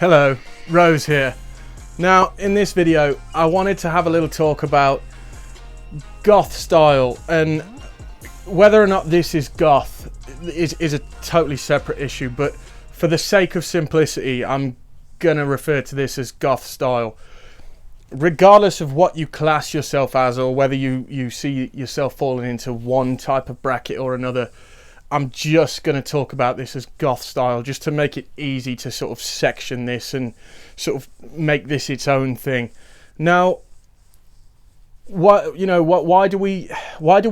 Hello, Rose here. Now, in this video, I wanted to have a little talk about goth style, and whether or not this is goth is a totally separate issue, but for the sake of simplicity, I'm gonna refer to this as goth style. Regardless of what you class yourself as, or whether you see yourself falling into one type of bracket or another, I'm just going to talk about this as goth style, just to make it easy to sort of section this and sort of make this its own thing. Now, why do we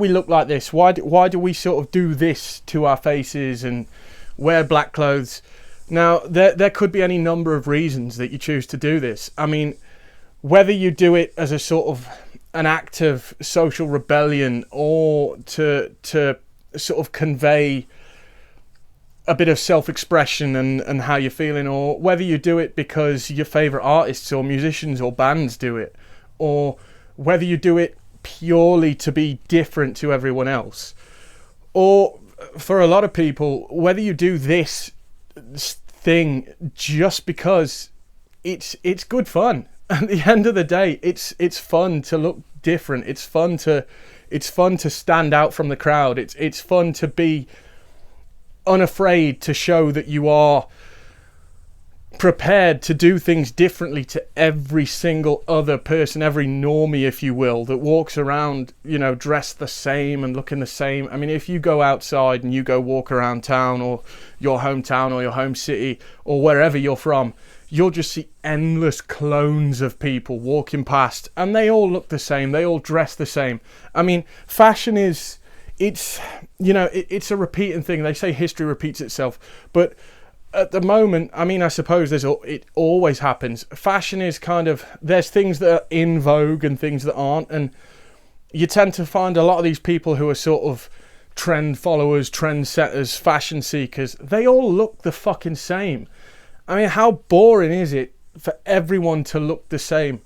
look like this? Why do we sort of do this to our faces and wear black clothes? Now, there could be any number of reasons that you choose to do this. I mean, whether you do it as a sort of an act of social rebellion, or to sort of convey a bit of self-expression and how you're feeling, or whether you do it because your favorite artists or musicians or bands do it, or whether you do it purely to be different to everyone else, or for a lot of people, whether you do this thing just because it's good fun. At the end of the day, it's fun to look different. It's fun to stand out from the crowd. It's fun to be unafraid to show that you are prepared to do things differently to every single other person, every normie, if you will, that walks around, dressed the same and looking the same. I mean, if you go outside and you go walk around town, or your hometown or your home city or wherever you're from, you'll just see endless clones of people walking past, and they all look the same, they all dress the same. I mean, fashion it's a repeating thing. They say history repeats itself, but at the moment, I mean, I suppose it always happens. Fashion is kind of, there's things that are in vogue and things that aren't, and you tend to find a lot of these people who are sort of trend followers, trend setters, fashion seekers, they all look the fucking same. I mean, how boring is it for everyone to look the same?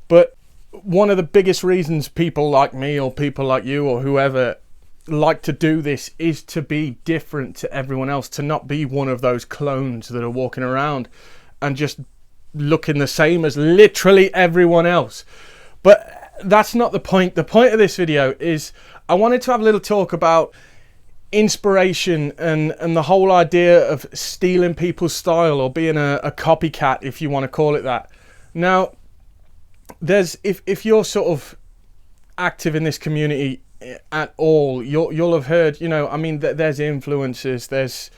But one of the biggest reasons people like me or people like you or whoever like to do this is to be different to everyone else, to not be one of those clones that are walking around and just looking the same as literally everyone else. But that's not the point. The point of this video is I wanted to have a little talk about inspiration and the whole idea of stealing people's style, or being a copycat, if you want to call it that. Now, if you're sort of active in this community at all, you'll have heard, I mean, there's influencers,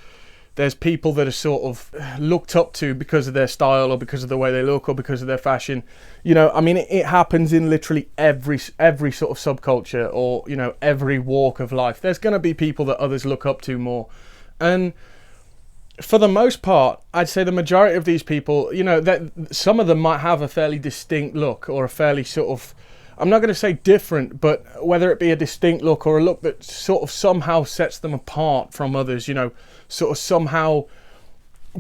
there's people that are sort of looked up to because of their style, or because of the way they look, or because of their fashion. I mean, it happens in literally every sort of subculture, or every walk of life. There's going to be people that others look up to more, and for the most part, I'd say the majority of these people, that some of them might have a fairly distinct look, or a fairly sort of, I'm not going to say different, but whether it be a distinct look or a look that sort of somehow sets them apart from others, sort of somehow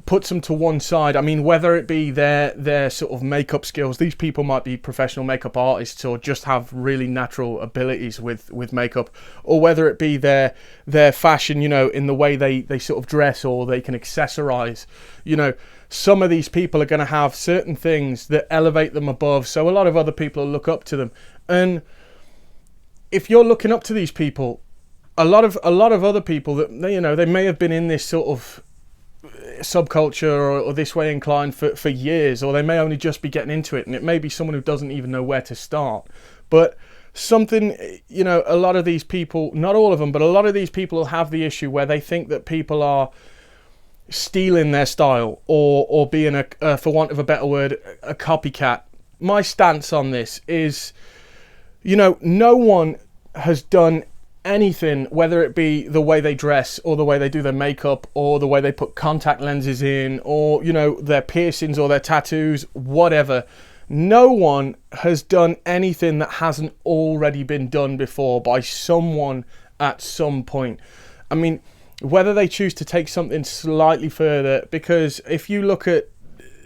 puts them to one side. I mean, whether it be their sort of makeup skills, these people might be professional makeup artists, or just have really natural abilities with makeup, or whether it be their fashion, in the way they sort of dress, or they can accessorize. Some of these people are going to have certain things that elevate them above, so a lot of other people will look up to them. And if you're looking up to these people, a lot of other people that they may have been in this sort of subculture or this way inclined for years, or they may only just be getting into it, and it may be someone who doesn't even know where to start. But something, a lot of these people, not all of them, but a lot of these people will have the issue where they think that people are stealing their style, or being for want of a better word, a copycat. My stance on this is, no one has done anything, whether it be the way they dress, or the way they do their makeup, or the way they put contact lenses in, or their piercings or their tattoos, whatever. No one has done anything that hasn't already been done before by someone at some point. I mean, whether they choose to take something slightly further, because if you look at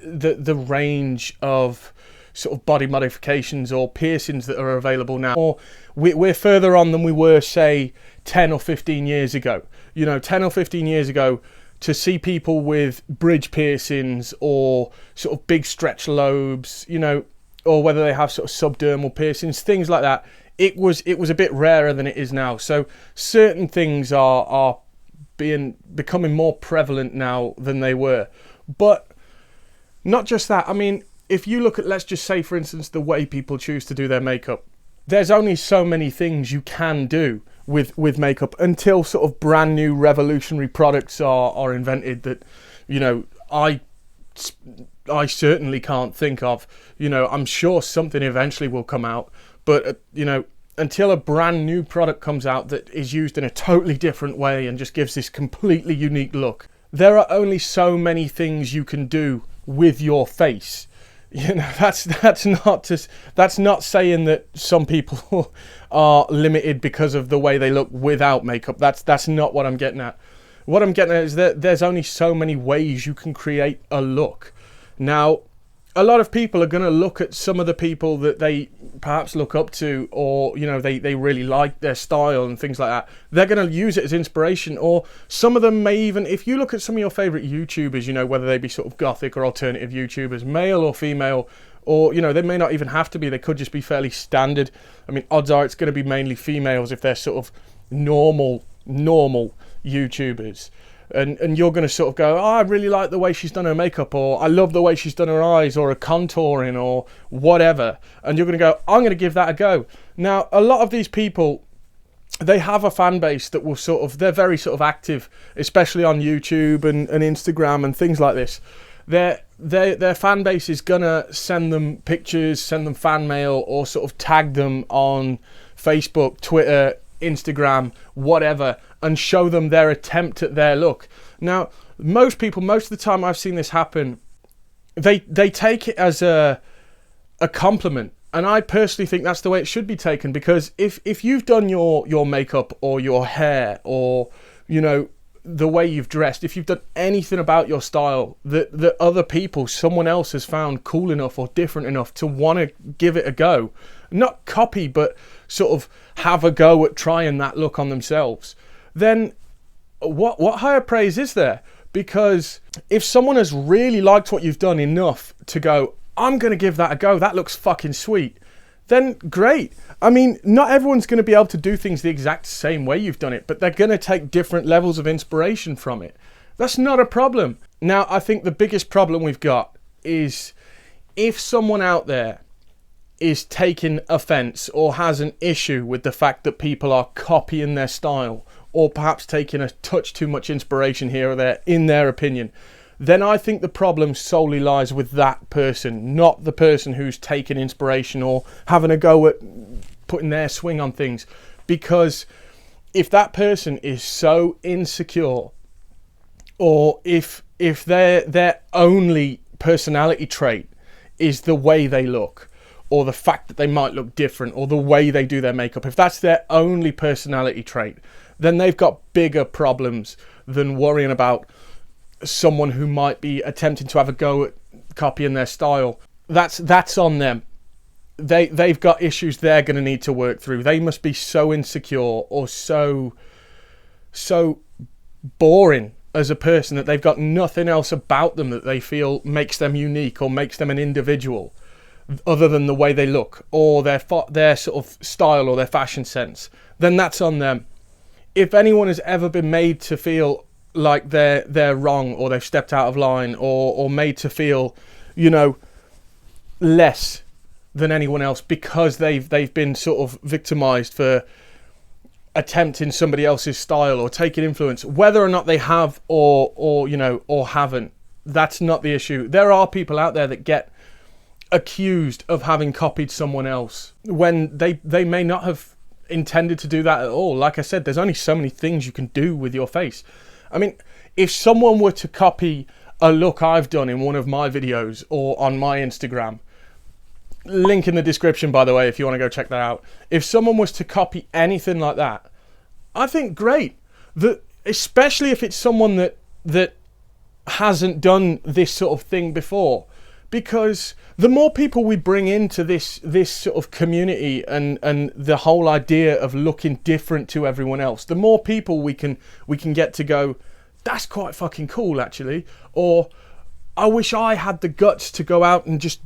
the range of sort of body modifications or piercings that are available now, or we're further on than we were, say, 10 or 15 years ago. 10 or 15 years ago, to see people with bridge piercings or sort of big stretch lobes, you know, or whether they have sort of subdermal piercings, things like that. It was a bit rarer than it is now. So certain things are becoming more prevalent now than they were. But not just that. I mean, if you look at, let's just say, for instance, the way people choose to do their makeup, there's only so many things you can do with makeup until sort of brand new revolutionary products are invented that, you know, I certainly can't think of. You know, I'm sure something eventually will come out, but you know, until a brand new product comes out that is used in a totally different way and just gives this completely unique look, there are only so many things you can do with your face. You know, that's not saying that some people are limited because of the way they look without makeup. That's not what I'm getting at. What I'm getting at is that there's only so many ways you can create a look. Now, a lot of people are going to look at some of the people that they perhaps look up to, or, you know, they really like their style and things like that. They're going to use it as inspiration, or some of them may even, if you look at some of your favorite YouTubers, you know, whether they be sort of gothic or alternative YouTubers, male or female, or, you know, they may not even have to be, they could just be fairly standard. I mean, odds are it's going to be mainly females if they're sort of normal YouTubers. And you're going to sort of go, oh, I really like the way she's done her makeup, or I love the way she's done her eyes, or a contouring, or whatever. And you're going to go, I'm going to give that a go. Now, a lot of these people, they have a fan base that will sort of, they're very sort of active, especially on YouTube and Instagram and things like this. Their fan base is going to send them pictures, send them fan mail, or sort of tag them on Facebook, Twitter, Instagram, whatever, and show them their attempt at their look. Now, most people, most of the time I've seen this happen, they take it as a compliment, and I personally think that's the way it should be taken, because if you've done your makeup or your hair, or, you know, the way you've dressed, if you've done anything about your style that other people, someone else has found cool enough or different enough to want to give it a go, not copy, but sort of have a go at trying that look on themselves, then what higher praise is there? Because if someone has really liked what you've done enough to go, I'm going to give that a go, that looks fucking sweet, then great. I mean, not everyone's going to be able to do things the exact same way you've done it, but they're going to take different levels of inspiration from it. That's not a problem. Now, I think the biggest problem we've got is if someone out there is taking offense or has an issue with the fact that people are copying their style, or perhaps taking a touch too much inspiration here or there in their opinion, then I think the problem solely lies with that person, not the person who's taking inspiration or having a go at putting their swing on things. Because if that person is so insecure, or if their only personality trait is the way they look, or the fact that they might look different, or the way they do their makeup, if that's their only personality trait, then they've got bigger problems than worrying about someone who might be attempting to have a go at copying their style. That's on them. They've got issues they're going to need to work through. They must be so insecure or so boring as a person that they've got nothing else about them that they feel makes them unique or makes them an individual, other than the way they look or their sort of style or their fashion sense. Then that's on them. If anyone has ever been made to feel like they're wrong, or they've stepped out of line, or made to feel, you know, less than anyone else because they've been sort of victimized for attempting somebody else's style or taking influence, whether or not they have or you know, or haven't, that's not the issue. There are people out there that get accused of having copied someone else when they may not have intended to do that at all. Like I said, there's only so many things you can do with your face. I mean, if someone were to copy a look I've done in one of my videos or on my Instagram, link in the description, by the way, if you want to go check that out. If someone was to copy anything like that, I think great. Especially if it's someone that hasn't done this sort of thing before. Because the more people we bring into this sort of community and the whole idea of looking different to everyone else, the more people we can get to go, that's quite fucking cool actually. Or I wish I had the guts to go out and just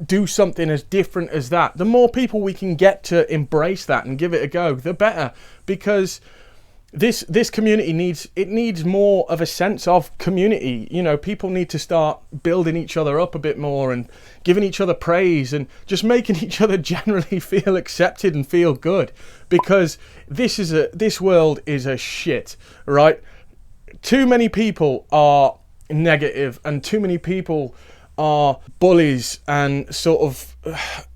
do something as different as that. The more people we can get to embrace that and give it a go, the better, because this community needs more of a sense of community. You know, people need to start building each other up a bit more and giving each other praise and just making each other generally feel accepted and feel good, because this world is a shit, right? Too many people are negative and too many people are bullies and sort of,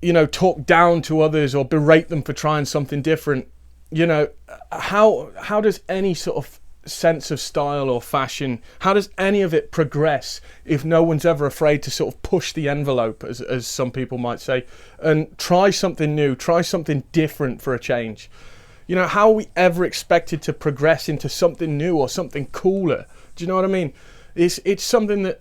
you know, talk down to others or berate them for trying something different. You know, how does any sort of sense of style or fashion, how does any of it progress if no one's ever afraid to sort of push the envelope, as some people might say, and try something new, try something different for a change? You know, how are we ever expected to progress into something new or something cooler? Do you know what I mean? It's something that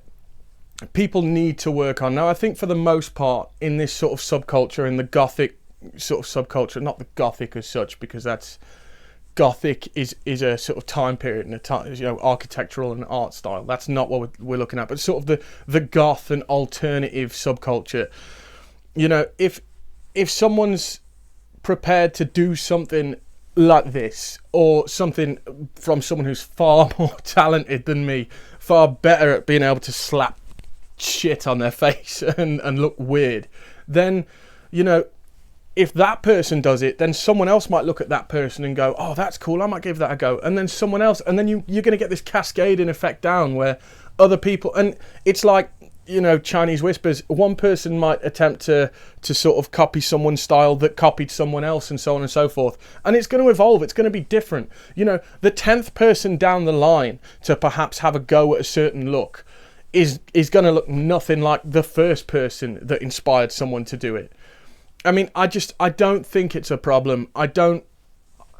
people need to work on. Now, I think for the most part in this sort of subculture, in the Gothic sort of subculture, not the Gothic as such, because that's Gothic is a sort of time period and a time, you know, architectural and art style. That's not what we're looking at, but sort of the goth and alternative subculture. You know, if someone's prepared to do something like this, or something from someone who's far more talented than me, far better at being able to slap shit on their face and look weird, then, you know, if that person does it, then someone else might look at that person and go, oh, that's cool, I might give that a go. And then someone else, and then you're going to get this cascading effect down where other people, and it's like, you know, Chinese whispers, one person might attempt to sort of copy someone's style that copied someone else, and so on and so forth. And it's going to evolve, it's going to be different. You know, the 10th person down the line to perhaps have a go at a certain look is going to look nothing like the first person that inspired someone to do it. I mean, I don't think it's a problem.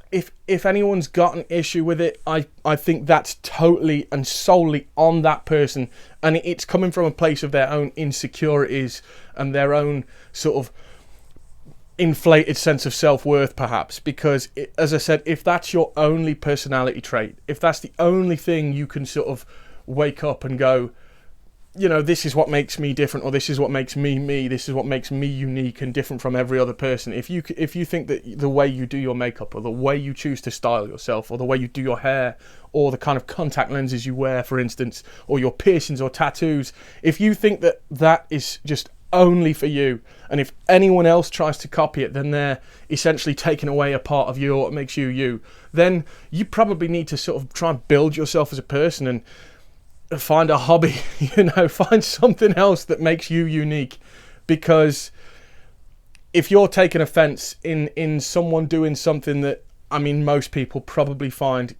If anyone's got an issue with it, I think that's totally and solely on that person, and it's coming from a place of their own insecurities and their own sort of inflated sense of self-worth, perhaps, because as I said, if that's your only personality trait, if that's the only thing you can sort of wake up and go, you know, this is what makes me different, or this is what makes me me, this is what makes me unique and different from every other person. If you think that the way you do your makeup, or the way you choose to style yourself, or the way you do your hair, or the kind of contact lenses you wear, for instance, or your piercings or tattoos, if you think that that is just only for you, and if anyone else tries to copy it, then they're essentially taking away a part of you, or what makes you you, then you probably need to sort of try and build yourself as a person and find a hobby, you know, find something else that makes you unique. Because if you're taking offense in someone doing something that, I mean, most people probably find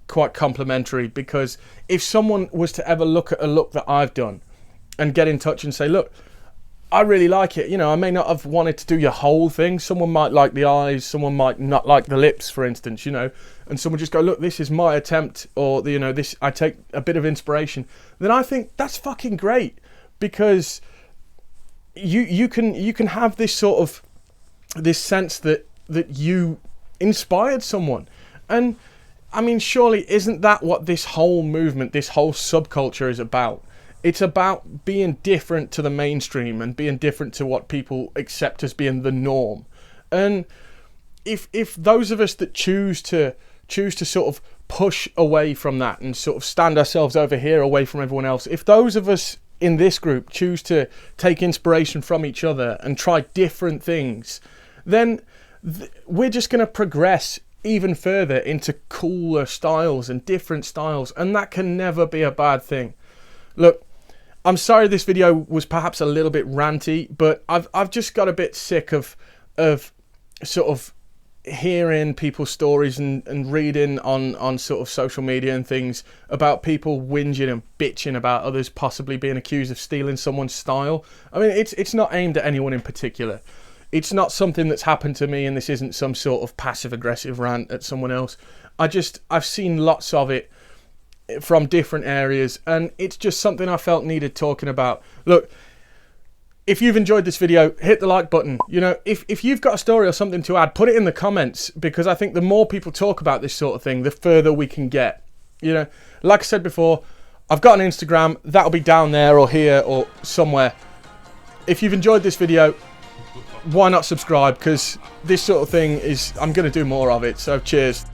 quite complimentary, because if someone was to ever look at a look that I've done and get in touch and say, look, I really like it, you know, I may not have wanted to do your whole thing, someone might like the eyes, someone might not like the lips, for instance, you know, and someone just go, look, this is my attempt, or, you know, this, I take a bit of inspiration, then I think that's fucking great, because you can have this sort of, this sense that you inspired someone. And I mean, surely isn't that what this whole movement, this whole subculture is about? It's about being different to the mainstream and being different to what people accept as being the norm. And if those of us that choose to sort of push away from that and sort of stand ourselves over here away from everyone else, if those of us in this group choose to take inspiration from each other and try different things, then we're just going to progress even further into cooler styles and different styles, and that can never be a bad thing. Look, I'm sorry this video was perhaps a little bit ranty, but I've just got a bit sick of sort of hearing people's stories and reading on sort of social media and things about people whinging and bitching about others possibly being accused of stealing someone's style. I mean, it's not aimed at anyone in particular. It's not something that's happened to me, and this isn't some sort of passive-aggressive rant at someone else. I've seen lots of it from different areas, and it's just something I felt needed talking about. Look, if you've enjoyed this video, hit the like button. You know, if you've got a story or something to add, put it in the comments, because I think the more people talk about this sort of thing, the further we can get. You know, like I said before, I've got an Instagram. That'll be down there or here or somewhere. If you've enjoyed this video, why not subscribe? Because this sort of thing is, I'm going to do more of it. So cheers.